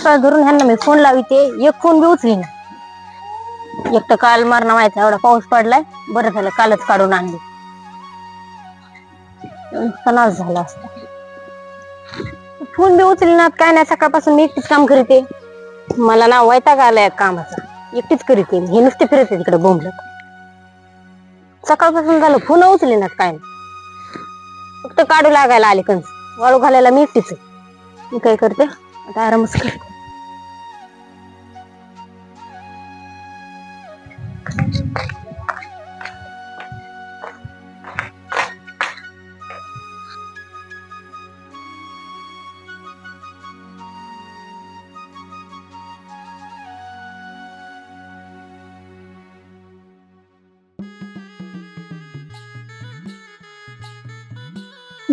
सकाळ धरून ह्यांना मी फोन लाविते, एक फोन बी उचली ना. एक तर काल मारणं व्हायचा, एवढा पाऊस पडलाय, बरं झालं कालच काढून आणली. तणाव झाला असता. फोन बी उचली ना, काय नाही. सकाळपासून मी एकटीच काम करते. मला ना वैताग आलाय कामाचा. एकटीच करते, हे नुसते फिरते तिकडे बोंबलत. सकाळपासून झालं फोन उचली ना, काय नाही. फक्त काढू लागायला आले कंस, वाळू घालायला मी एकटीच आहे. मी काय करते आता, आरामच करते.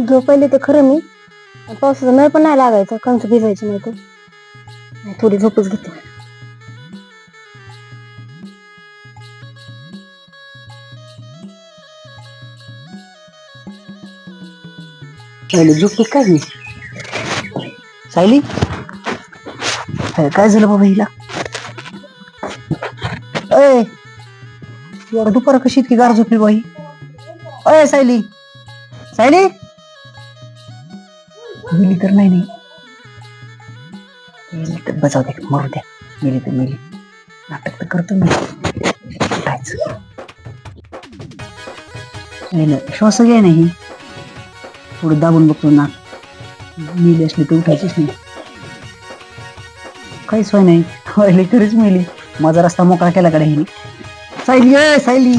झोपायला तर खरं मी, पावसाचा मेळ पण नाही लागायचा, कंस भिजायची नाही तर. थोडी झोपच घेते. सायली झोपली काय मी? सायली काय झालं बाबा हिला? अय एवढं दुपार कशी इतकी गार झोपली बाई? अय सायली, सायली मिली तर नाही बजाव दे, मरू द्या. मिली तर मिली, नाटक तर करतो मी. श्वास घ्या नाही, थोडं दाबून बघतो ना. मिली असली तर उठायचीच नाही. काहीच व्हाय नाही, व्हायला तरीच मिली. माझा रस्ता मोकळा केला कडे हिने. सायली अय सायली,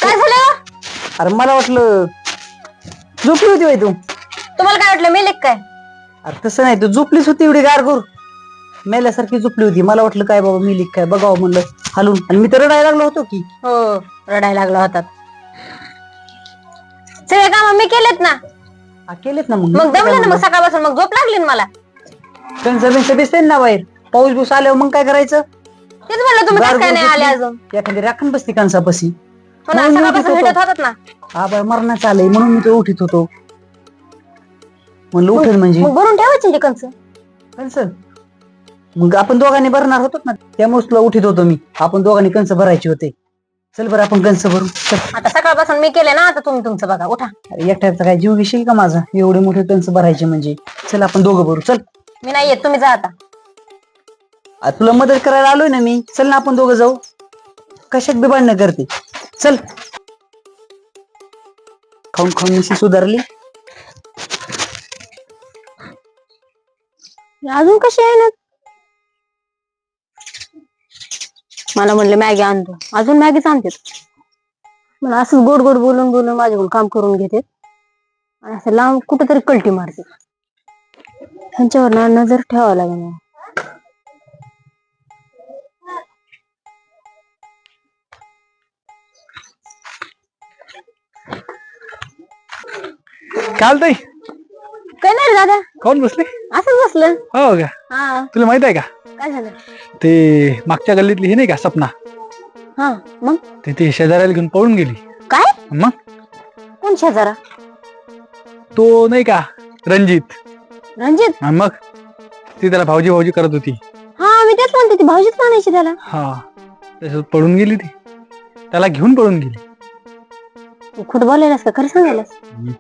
काय झालं? अरे मला वाटलं झोपली होती बाई तू. तुम्हाला काय वाटलं मेलेक काय? अरे तसं नाही, तू झोपलीच होती एवढी गारगोर, मेल्यासारखी झोपली होती. मला वाटलं काय बाबा मिली काय बघावं म्हणलं हलून, आणि मी तर रडायला लागलो होतो की. हो, रडायला लागला होता. सगळे काम मी केलेत ना. केलेत ना. मग दमले ना, मग सकाळपासून मग झोप लागली ना मला. कंस दिसते ना बाहेर, पाऊस बिऊस आल्यावर मग काय करायचं? तेच म्हणलं, तुम्ही कसं काय नाही आले अजून? एखादी राखण बसती कंसापाशी. हो ना, सकाळपासून भेटत होतात ना. हा बाय मरणाच आलंय म्हणून मी तो उठीत होतो. म्हणलं उठेल म्हणजे मग भरून ठेवायचे ते कंस. कंस मग आपण दोघांनी भरणार होतो ना, त्यामुळे तुला उठीत होतो मी. आपण दोघांनी कंस भरायचे होते. चल बरं आपण कंस भरू. आता सकाळपासून मी केले ना, आता तुम्ही तुमचं बघा, उठा. एकट्याचा काय जीव घेशील का माझा? एवढे मोठे कंस भरायचे म्हणजे. चल आपण दोघं भरू, चल. मी नाही येत, तुम्ही जा आता. तुला मदत करायला आलोय ना मी, चल ना आपण दोघं जाऊ. कशात बी भांडणं करते, चल. खाऊन खाऊन निशी सुधारली. अजून कशी आहे ना? मला म्हणले मॅगी आणतो, अजून मॅगीच आणते. मला असंच गोड गोड बोलून बोलून माझ्याकडून काम करून घेते, आणि असं लांब कुठेतरी कल्टी मारते. ह्यांच्यावर ना नजर ठेवावं लागेल मला. काल ताई काय नाही रे दादा, कोण बसले? असंच बसलं. हो का? हा, तुला माहित आहे का काय झालं? ते मागच्या गल्लीतली हे नाही का सपना, हा मग ते शेजाऱ्याला घेऊन पळून गेली. काय? मग कोण शेजारा? तो नाही का रणजित. रणजित? मग ती त्याला भाऊजी भाऊजी करत होती. हा, मी तेच म्हणते, ती भाऊजीच म्हणायची त्याला. हा, त्याच्यात पळून गेली ती, त्याला घेऊन पळून गेली. तू खोटं बोलायलास का खरं सांगायलास?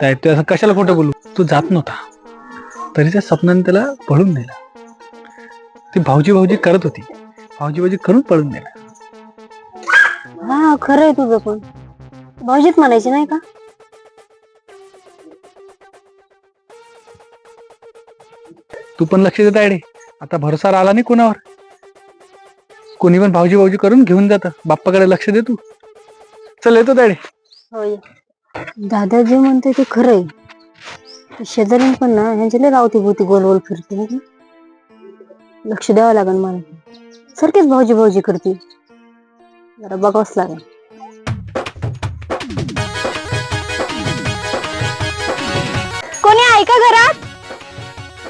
तू असं कशाला खोटं बोलू? तू जात नव्हता तरी त्या सपनाने त्याला पळून दिला. ती भाऊजी भाऊजी करत होती, भाऊजी भाऊजी करून पळून दिला. हा खरंय तुझं, पण भाऊजीच म्हणायची नाही का? तू पण लक्ष देत आहे. आता भरोसा आला नाही कोणावर. कोणी पण भाऊजी भाऊजी करून घेऊन जात. बाप्पाकडे लक्ष दे तू. चल येतो डॅडी. होय, दादाजी म्हणते ते खरंय. शेजारी पण ना ह्यांच्या लय गावती भोवती गोल गोल फिरते. लक्ष द्यावं लागेल मला. सारखीच भाऊजी भाऊजी करते, जरा बघावंच लागेल. कोणी आहे का घरात?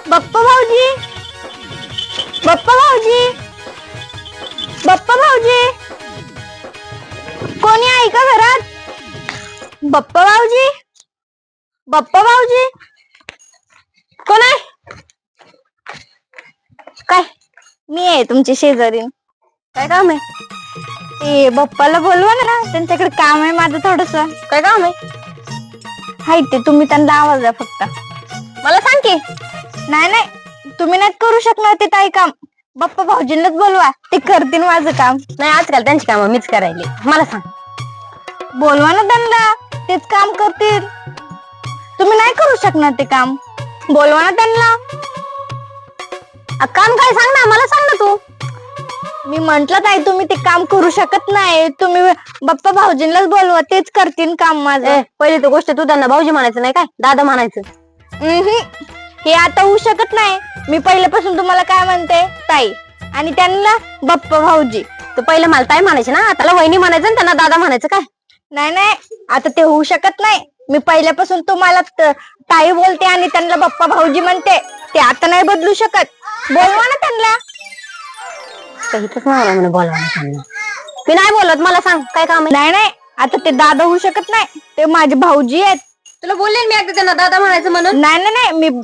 बाप्पा भाऊजी, बाप्पा भाऊजी, बाप्पा भाऊजी, कोणी आहे का घरात? बाप्पा भाऊजी, बाप्पा भाऊजी. कोण आहे? काय? मी आहे तुमची शेजारी. काय काम आहे? ते बाप्पाला बोलवा ना, त्यांच्याकडे काम आहे माझं थोडस. काय काम आहे? हाय ते तुम्ही त्यांना आवाज द्या फक्त. मला सांग की. नाही नाही, तुम्ही नाही करू शकणार ते काही काम. बाप्पा भाऊजींनाच बोलवा, ते करतील माझं काम. नाही, आजकाल त्यांची कामं मीच करायली. मला सांग. बोलवा ना त्यांना, तेच काम करतील. तुम्ही नाही करू शकणार ते काम. बोलवा ना त्यांना. काम काय सांग ना, मला सांग ना तू. मी म्हंटल नाही तुम्ही ते काम करू शकत नाही. तुम्ही बाप्पा भाऊजींनाच बोलवा, तेच करतील काम माझं. पहिली तर गोष्ट तू त्यांना भाऊजी म्हणायचं नाही, काय दादा म्हणायचं. हे आता होऊ शकत नाही. मी पहिल्यापासून तुम्हाला काय म्हणते, ताई, आणि त्यांना बाप्पा भाऊजी. तर पहिले मला ताई म्हणायचे ना, आता वहिनी म्हणायचं आणि त्यांना दादा म्हणायचं काय. नाही नाही, आता ते होऊ शकत नाही. मी पहिल्यापासून तुम्हाला ताई बोलते आणि त्यांना बाप्पा भाऊजी म्हणते. ते आता नाही बदलू शकत. बोलवा ना त्यांना. काहीच नाही म्हणे बोलवा त्यांना. मी नाही बोलत, मला सांग काय काम आहे. नाही नाही, आता ते दादा होऊ शकत नाही. ते माझे भाऊजी आहेत. तुला बोलले मी एकदा त्यांना दादा म्हणायचं म्हणून. नाही नाही नाही, मी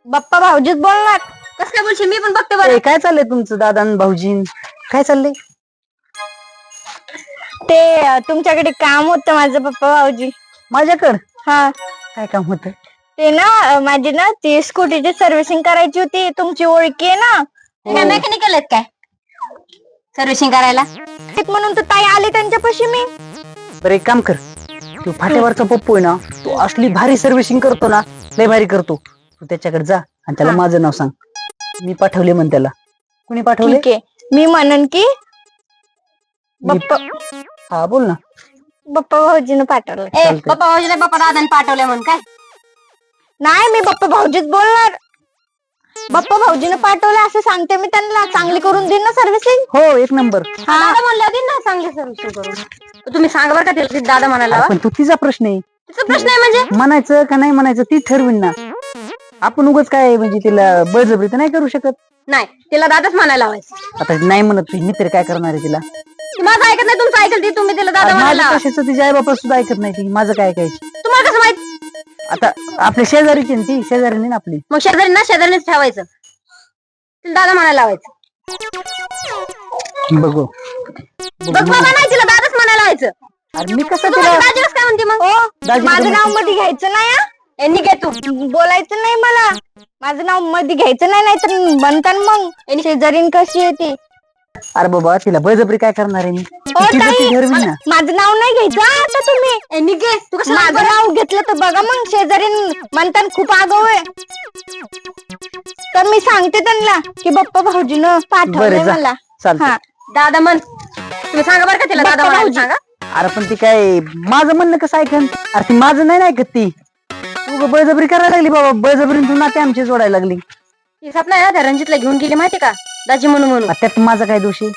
बाप्पा भाऊजीच बोलणार. कसं काय बोलशील, मी पण बघते बरं. काय चाललंय तुमचं दादा आणि भाऊजी? काय चाललंय? ते तुमच्याकडे काम होतं माझं पप्पा भाऊजी. माझ्याकडं हा, काय काम होतं? ते ना माझी ना ती स्कूटीची सर्व्हिसिंग करायची होती. तुमची ओळखी आहे ना. काय मेकॅनिकल आहेत काय सर्व्हिसिंग करायला? म्हणून तर ताई आले त्यांच्यापाशी मी. बरं एक काम कर, तू फाट्यावरचा पप्पू आहे ना, तू असली भारी सर्व्हिसिंग करतो ना, लय भारी करतो. तू त्याच्याकडे जा आणि त्याला माझं नाव सांग. मी पाठवले म्हण त्याला. कुणी पाठवले? ठीक आहे, मी म्हणन की बाप्पा हा बोल ना. बाप्पा भाऊजीनं पाठवलं. चालतंय. पप्पा भाऊजी नाही, पप्पा दादाने पाठवल्या म्हणून काय. नाही, मी बाप्पा भाऊजीच बोलणार. बाप्पा भाऊजीनं पाठवलं असं सांगते मी त्यांना. चांगली करून देईन ना सर्व्हिसिंग. हो, एक नंबर. दादा म्हणले होते ना चांगली सर्व्हिसिंग करून. तर तुम्ही सांगा बरं का तिला दादा म्हणायला हवा. पण तू तिचा प्रश्न आहे. तिचा प्रश्न आहे म्हणजे. म्हणायचं का नाही म्हणायचं ती ठरवीन ना. आपण उगाच काय म्हणजे तिला बळजबरी तर नाही करू शकत. नाही, तिला दादाच म्हणायला हवायचं. आता नाही म्हणत ती, मी तरी काय करणार आहे तिला? ती माझं ऐकत नाही, तुमचं ऐकल ती. तुम्ही तिला दादा म्हणायला माझं हवा. कशाचं तिच्या आई बापा सुद्धा ऐकत नाही ती. माझं काय ऐकायचं? तुम्हाला कसं माहित? आता आपल्या शेजारीची ना ती, शेजारी ना आपली. मग शेजारी ना शेजारीच ठेवायचं. तिला दादा म्हणायला लावायचं. बघू बघ बाबा, नाही तिला दादाच म्हणायला लावायचं. अरे मी कसं तुम्हाला तिला दाजीलाच काय म्हणते मग. दाजी माझं नाव मध्ये घ्यायचं नाही हा. यांनी घे तू. बोलायचं नाही मला. माझं नाव मध्ये घ्यायचं नाही, नाही तर बनतात मग. शेजारीन कशी आहे ती. अरे बाबा तिला बळजबरी काय करणार आहे मी? ओ तिचं ताई, ती ठरवीन ना. माझं नाव नाही घ्यायचं हा आता तुम्ही. यांनी घे तू. कसं माझं नाव घेतलं तर बघा मग शेजारी म्हणतात खूप आगाऊ आहे. तर मी सांगते त्यांना की बाप्पा भाऊजीनं पाठवलंय बरं जा, मला. चालतंय. हा, दादा म्हण. तुम्ही सांगा बरं का तिला दादा बाप्पा म्हणायला भाऊजी. सांगा. अरे पण ती काय माझं म्हणणं कसं ऐकन? अरे ती माझं नाही ऐकत ती. तू बळजबरी करायला लागली बाबा. बळजबरी तू नाते आमची जोडायला लागली. ती सपना आहे ना, त्या रणजितला घेऊन गेली माहिती का दाजी म्हणून म्हणून. त्यात माझा काय दोष आहे?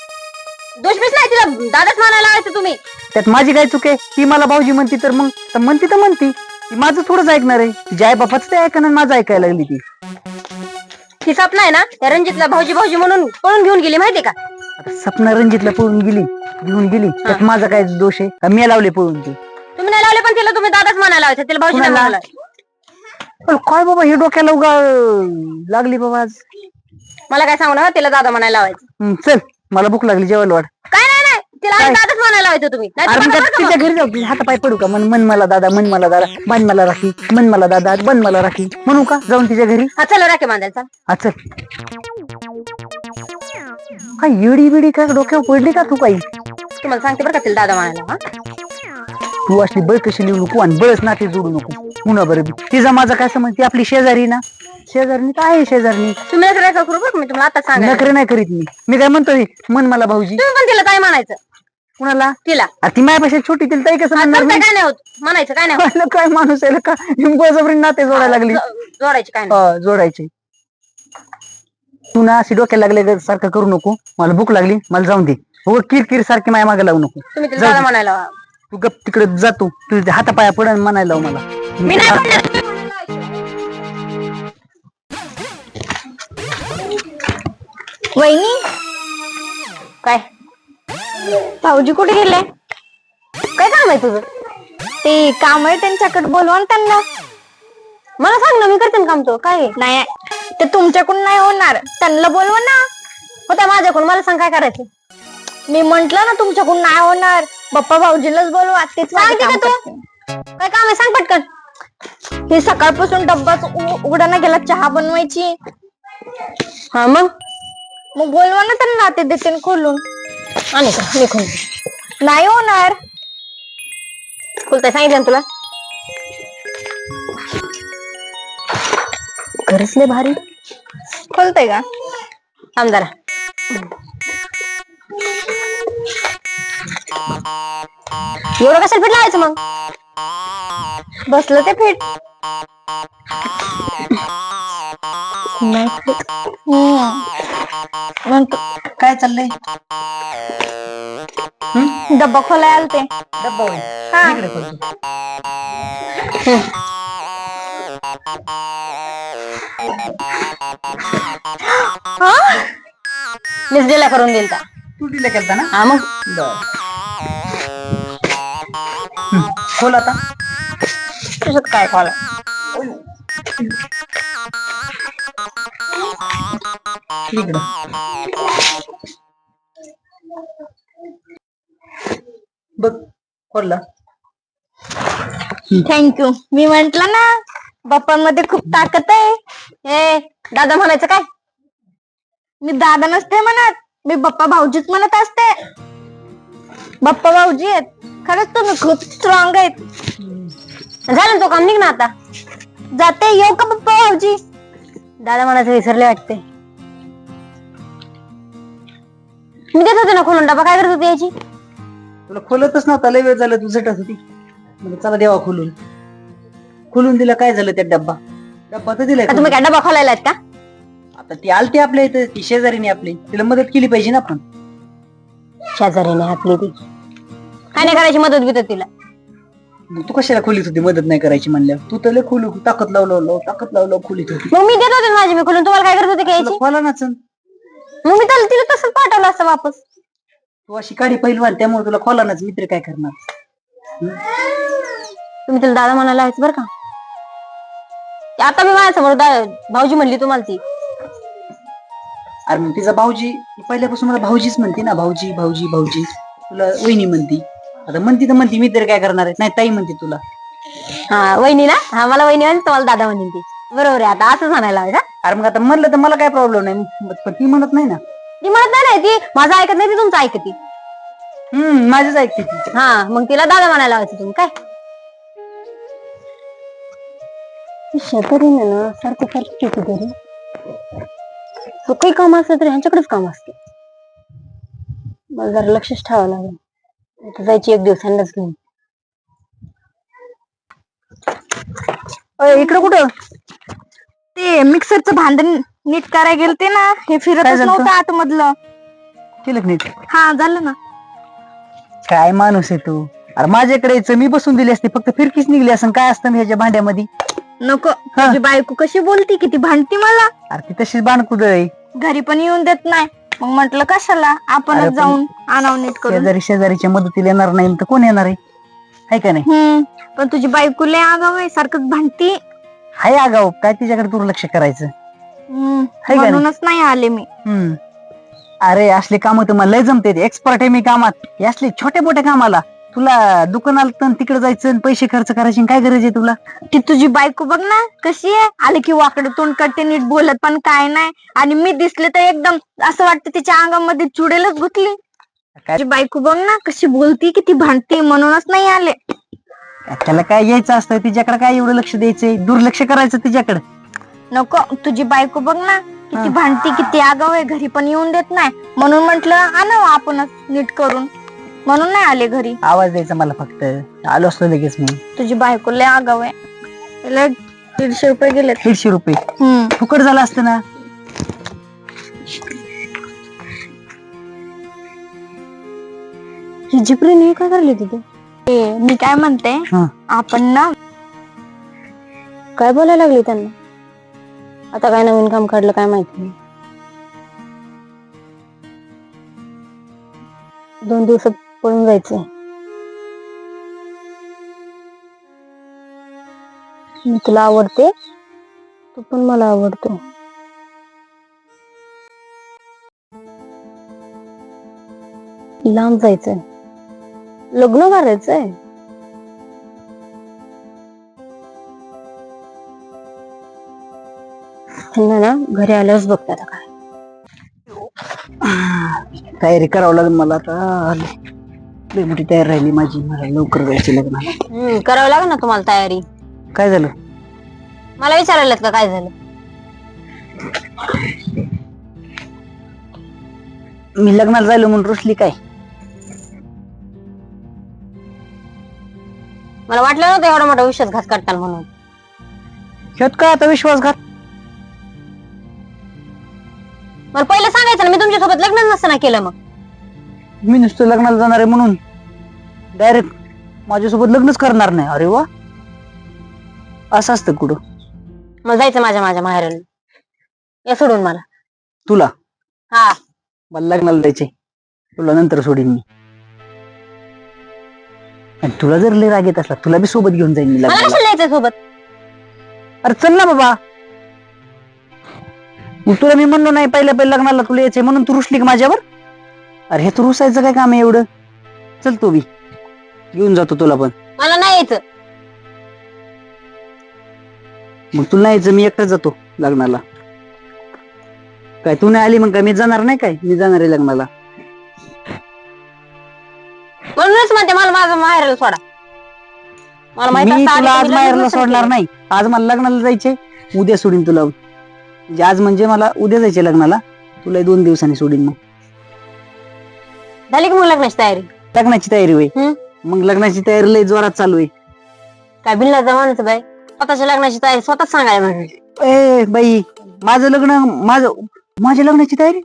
दोष बीस नाही, तिला दादाच म्हणायला लावायचं तुम्ही. त्यात माझी काय चूक आहे? ती मला भाऊजी म्हणती तर मग म्हणती तर म्हणती. ती माझं थोडंच ऐकणार आहे. तिच्या आई बापाच ते ऐकणार आणि माझं ऐकायला लागली ती. ती सपना आहे ना, त्या रणजितला भाऊजी भाऊजी म्हणून पळून घेऊन गेली माहिती का. आता सपना रणजितला पळून गेली, घेऊन गेली. त्यात माझा काय दोष आहे? का मी लावले पळून ती? तुम्ही नाही लावले, पण तिला तुम्ही दादाच म्हणायला लावायचं. तिला भाऊजी नाही कुणाला? म्हणायला. पण काय बाबा हे डोक्याला उगा लागली बाबा आज. मला काय सांगू ना, तिला दादा म्हणायला लावायचं. चल मला भूक लागली, जेवायला वाढ. काय नाही नाही, तिला काय? दादाच म्हणायला लावायचं तुम्ही. नाही तर अरे मग म्हणा बरं का तिच्या मग. घरी जाऊ, हात पाय पडू का? मन मला दादा, मन मला दादा, बांध मला राखी, मन मला दादा, बन मला राखी म्हणू का जाऊन तिच्या घरी? हा चला राखे बांधायचा. हा चल. काय येडी बिडी काय डोक्यावर पडली का तू? काही तुम्हाला सांगते बरं का तिला दादा म्हणायला. हा? तू असली बळ कशी लिहू नको आणि बळच नाते जोडू नको. पुन्हा बरं तिचा माझा काय समज? ती आपली शेजारी ना. शेजारनी काय आहे? शेजारनी तुम्ही नका नका करू बरं का, मी तुम्हाला आता सांगा. नखरे नाही करीत मी. मी काय म्हणतोय, मन मला भाऊजी. तुम्ही पण तिला काय म्हणायचं कुणाला? तिला. अरे ती माझ्यापेक्षा छोटी, तिला ताई कसं म्हणणार चालतंय, मी? काय नाही होत म्हणायचं, काय नाही होत. पाहिलं काय माणूस आहे का? बळजबरी नाते जोडायला लागली. जोडायची काय नाही. जोडायचे. तू ना अशी डोक्याला लागले सारखं करू नको. मला भूक लागली, मला जाऊन दे. हो किरकिर सारखी माझ्या मागे लावू नको. तुम्ही तिला जाऊ दादा दे. म्हणायला लावा. तू गप तिकडे जातो. तुझ्या हातापाया पडन म्हणायला लावू मला. मी नाही म्हणणार, तुम्ही म्हणायला लावायचं. वहिनी, काय भाऊजी कुठे गेले? काय काम आहे तुझं? ते काम आहे त्यांच्याकडे, बोलवा ना त्यांना. मला सांग ना, मी करते ना काम. तो काय आहे? नाही ते तुमच्याकडून नाही होणार, त्यांना बोलवा ना. होत्या माझ्याकडून, मला सांग काय करायचं. मी म्हंटल ना तुमच्याकडून नाही होणार, बाप्पा भाऊजीलाच बोलवा, तेच माझं सांगते काम का तू? करते. काय काम आहे सांग पटकन. हे सकाळपासून डब्बाच उघडा ना गेला, चहा बनवायची. हा मग मग बोलवा ना त्यांना, ते देते खोलून. आणि का लिखून नाही होणार. खोलताय सांगितलं ना तुला. खरंच लय भारी. खोलतय का? थांब जरा. एवढं कशाला पीठ लावायचं मग. बसलं ते फिट. नाही पीठ. म्हणतो काय चाललंय? डब्बा खोलाय आलते. डब्बा होईल. हा. इकडे खोलतो. मीच दिला करून दिल का. तू दिला केलता ना? हा मग बर. खोल आता. तुझ्यात काय खोला. इकडं. बघ खोलला. थँक्यू. मी म्हंटल ना बाप्पांमध्ये खूप ताकद आहे. ए दादा म्हणायचं काय. मी दादा नसते म्हणत, मी बाप्पा भाऊजीच म्हणत असते. बाप्पा भाऊजी आहेत, खरंच तुम्ही खूप स्ट्रॉंग आहेत. झालं ना तो काम, निघ ना आता. जाते, येऊ का बाप्पा भाऊजी? दादा म्हणायचं विसरले वाटते. मी देत होते ना खोलून डबा, काय करत होती याची. तुला खोलतच नव्हता, लय वेळ झालं तू झटत होती. म्हणजे चला देवा खोलून. खोलून दिला, काय झालं त्या डब्बा. डब्बा तर दिलाय का तुम्ही काय डबा खोलायला आहेत का. आता ती आलती आपल्या इथं, ती शेजारीने आपली, तिला मदत केली पाहिजे ना आपण. शेजारीने आपली ती काय नाही करायची मदत बिदत तिला. मग तू कशाला खोलीत होती मदत नाही करायची म्हणल्यावर. तू तर लय खोलू ताकद लावलं खोलीत होती. मग मी देत होते ना माझी मी खोलून, तुम्हाला काय करत होते काय तुला खोला नाच. मग मी त्याला तिला तसंच पाठवलं असतं वापस. तू अशी काढी पहिलवान, त्यामुळे तुला खोला नाच. मित्र काय करणार. तुम्ही तिला दादा म्हणायला लावायचं बरं का. ते आता मी माझ्यासमोर भाऊजी म्हणली तुम्हाला ती. अरे मग तिचा भाऊजी ती पहिल्यापासून मला भाऊजीच म्हणते ना. भाऊजी भाऊजी भाऊजी. तुला वहिनी म्हणती. आता म्हणती तर म्हणती, मित्र काय करणार आहे. नाही ताई म्हणते तुला. हा वहिनी ना. हा मला वहिनी म्हणते, तुम्हाला दादा म्हणेन ती. बरोबर आहे, आता असं म्हणायला लावायचं. अरे मग आता म्हणलं तर मला काय प्रॉब्लेम नाही, पण ती म्हणत नाही ना. ती म्हणत नाही ती माझं ऐकत नाही, ती तुमचं ऐकते. माझीच ऐकते ती. हा मग तिला दादा म्हणायला लावायचं तुम्ही काय. शेजारीने ना सारखं सारखं कितीतरी तो काही काम असलं तरी ह्यांच्याकडेच काम असते. मला जरा लक्षच ठेवावं लागेल. आता जायची एक दिवस ह्यांनाच घेऊन. इकडे कुठं? ते मिक्सरचं भांडण नीट करायला गेलते ना, हे काय फिरतच झालं? नव्हतं आतमधलं. केलं का नीट? हा झालं ना. काय माणूस आहे तू. अरे माझ्याकडे यायचं, मी बसून दिली असते, फक्त फिरकीच निघली असं. काय असतं ह्याच्या भांड्यामध्ये. नको, तुझी बायको कशी बोलती, किती भांडती मला. अरे ती तशीच बाणकुद आहे. घरी पण येऊन देत नाही. मग म्हंटल कशाला अरे आपणच पण जाऊन आणावं नीट करून. शेजारीच्या मदतीला येणार नाही तर कोण येणार आहे का नाही. पण तुझी बायको लय आगाव आहे, सारखंच भांडती. हाय आगाव, काय तिच्याकडे दुर्लक्ष करायचं. का नाही? म्हणूनच नाही आले मी. अरे असले काम तुम्हाला लय जमते, एक्सपर्ट आहे मी कामात. हे असले छोट्या मोठ्या कामाला तुला दुकानाला तर तिकडे जायचं, पैसे खर्च करायचे, काय गरज आहे तुला. ती तुझी बायको बघ ना कशी आहे, आले की वाकडे तोंड करते, नीट बोलत पण काय नाही. आणि मी दिसले तर एकदम असं वाटतं तिच्या अंगामध्ये चुडेलच गुतली. तुझी बायको बघ ना कशी बोलती, किती भांडती, म्हणूनच नाही आले. त्याला काय यायचं असतं, तिच्याकडे काय एवढं लक्ष द्यायचंय, दुर्लक्ष करायचं तिच्याकडे. नको, तुझी बायको बघ ना किती भांडती, किती आगाव आहे, घरी पण येऊन देत नाही. म्हणून म्हंटल आणावं आपणच नीट करून, म्हणून नाही आले घरी. आवाज द्यायचा मला फक्त, आलो असतो लगेच मी. तुझी बायको लय आगाव आहे. त्याला 150 रुपये गेले. 150 रुपये फुकट झालं असतं ना. ही जिपरीने काय करली तिथे. मी काय म्हणते, आपण ना काय बोलायला लागली त्यांना. आता काय नवीन काम काढलं काय माहिती नाही. 2 दिवसात पळून जायचंय. मी तुला आवडते, तू पण मला आवडतो. लांब जायचंय, लग्न करायचंय. त्यांना ना घरी आल्यावरच बघते आता काय. तयारी करावं लागेल मला आता. लई मोठी तयारी राहिली माझी. मला लवकर जायची लग्नाला. करावं लागेल ना तुम्हाला तयारी. काय झालं? मला विचारायला का काय झालं? मी लग्नाला जायलो म्हणून रुसली काय? मला वाटलं नव्हतं एवढा मोठा विश्वासघात करताल म्हणून. ह्यात काय आता विश्वासघात? मला पहिलं सांगायचं ना, मी तुमच्यासोबत लग्न नसतं ना केलं. मग मी नुसतं लग्नाला जाणार आहे म्हणून डायरेक्ट माझ्यासोबत लग्नच करणार नाही? अरे वा, असं असतं कुठं? मला जायचं माझ्या माहेराला. या सोडून मला. तुला? हा, मला लग्नाला जायचंय. तुला नंतर सोडीन मी. आणि तुला जर लय राग येत असला, तुला बी सोबत घेऊन जाईन मी मला लग्नाला. कशाला जायचंय सोबत? अरे चल ना बाबा. मग तुला मी म्हणलो नाही पहिल्या लग्नाला तुला यायचंय म्हणून तू रुसली का माझ्यावर? अरे हे तू रुसायचं काय काम आहे एवढं? चल तू बी, घेऊन जातो तुला पण. मला नाही यायचं. मग तुला नाही यायचं, मी एकटाच जातो लग्नाला. काय तू नाही आली मग काय मी जाणार नाही? काय मी जाणार आहे लग्नाला. म्हणूनच म्हणते मला माझं माहेराला सोडा. मला माहित मी असतं तुला आधी आज तुम्ही माहेरला लग्न नसतं सोडणार केलं. नाही. आज मला लग्नाला जायचंय, उद्या सोडीन तुला. म्हणजे आज म्हणजे मला उद्या जायचंय लग्नाला, तुला 2 दिवसांनी सोडीन. मग झाली की मग लग्नाची तयारी? लग्नाची तयारी होय. मग लग्नाची तयारी लय जोरात चालू आहे. काय बिल्ला जमानच बाई, स्वतःच्या लग्नाची तयारी स्वतःच सांगायला म्हणजे. ए बाई, माझं लग्न, माझ्या लग्नाची तयारी?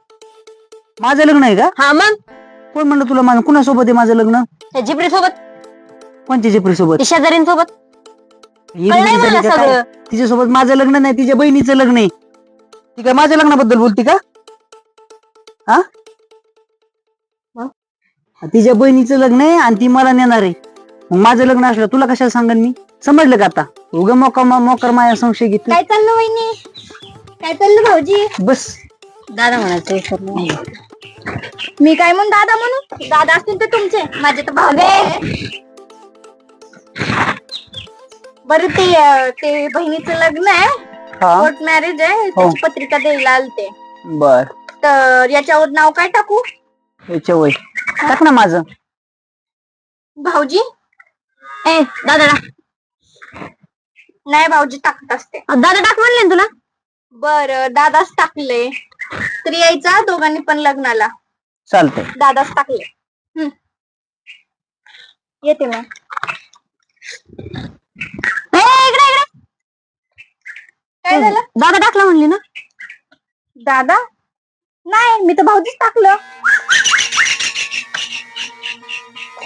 माझं लग्न आहे का? हा मग कोण म्हणलं तुला? माझं कुणासोबत आहे माझं लग्न? त्या जिपरी सोबत, कोणत्या जिपरी सोबत? शेजारींसोबत. ही कळलंय मुलगी मला झाली का काय? सगळं. तिच्यासोबत माझं लग्न नाही, तिच्या बहिणीचं लग्न आहे. ती काय माझ्या लग्नाबद्दल बोलती का? हा, तिच्या बहिणीचं लग्न आहे आणि ती मला नेणार आहे. मग माझं लग्न असलं तुला कशाला सांगन मी? समजलं का आता? उगा मोकर माया संशय घेतला. काय चाललं वहिनी? काय चाललं भाऊजी? बस दादा म्हणायचं. मी काय म्हणून दादा म्हणून? दादा असतील तर तुमचे, माझे तर भाऊ आहे. बरं ते बहिणीचं लग्न आहे, हा कोर्ट मॅरेज आहे, त्याची पत्रिका द्यायला आलते. बर. तर याच्यावर नाव काय टाकू? याच्या वय टाक ना माझं. भाऊजी? ए दादा टाक. नाही भाऊजी टाकत असते. दादा टाक म्हणले ना तुला. बर, दादाच टाकले. तर यायचा दोघांनी पण लग्नाला. चालतंय. दादाच टाकले. येते मग. इकडे इकडे. काय झालं? दादा टाकला म्हणली ना. दादा? नाही, मी तर भाऊजीच टाकलं.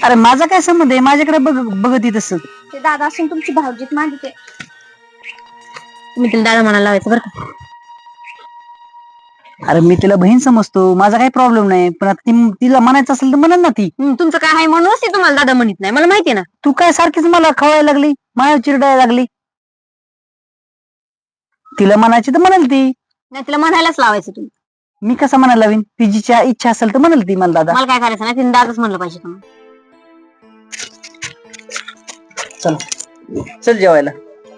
अरे माझा काय संबंध आहे? माझ्याकडे बघत येत तसं. ते दादा असून तुमची भाऊजीत माझी ते. तुम्ही तिला दादा म्हणायला लावायचं बरं का. अरे मी तिला बहीण समजतो, माझा काही प्रॉब्लेम नाही. पण आता तिला म्हणायचं असेल तर म्हणन ना ती. तुमचं काय आहे म्हणूनच ती तुम्हाला दादा म्हणत नाही, मला माहितीये ना. तू काय सारखीच मला खवळायला लागली, माझ्या चिरडायला लागली. तिला म्हणायची तर म्हणाल ती. नाही तिला म्हणायलाच लावायचं तुम्ही. मी कसं म्हणायला लावीन? तिची इच्छा असेल तर म्हणाल ती मला दादा. मला काय करायचं नाही, तिने दादाच म्हणलं पाहिजे तुम्हाला. चल चल जेवायला.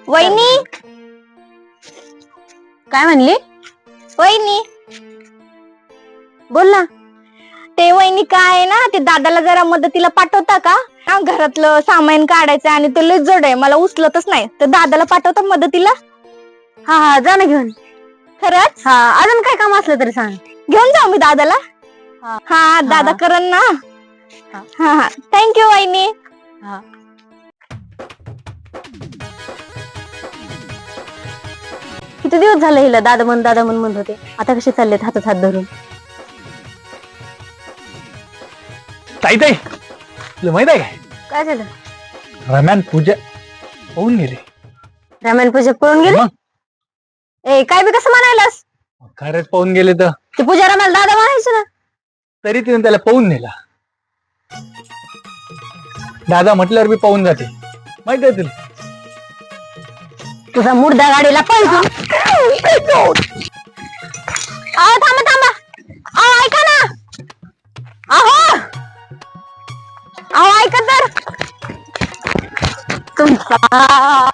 वहिनी? काय म्हणली? वहिनी बोल ना. ते वहिनी काय आहे ना, ते दादाला जरा मदतीला पाठवता का? घरातलं सामान काढायचं आणि ते लय जड आहे, मला उचलतच नाही. तर दादाला पाठवता मदतीला? हा जा ना घेऊन. खरंच? हा, अजून काय काम असलं तरी सांग. घेऊन जाऊ मी दादाला? हा दादा करन ना. हा थँक्यू वहिनी. किती दिवस झाले हिला दादा म्हण म्हणत होते, आता कसे चाललेत हातात हात धरून. ताई तुला माहित आहे काय? काय झालं? रम्यान पूजा होऊन गेली. रामायण पूजा पळून गेले? मग? ए काय बी कसं म्हणायलास? खरंच पाहून गेले तर ते पूजा रामाला दादा म्हणायचं ना. तरी तिने त्याला पाहून नेला. दादा म्हटल्यावर बी पाहून जाते, माहित आहे तुला. तुझा मुर्दा गाडीला पाहिजे. थांबा थांबा. ऐका ना. अहो ऐका तर. तुमचा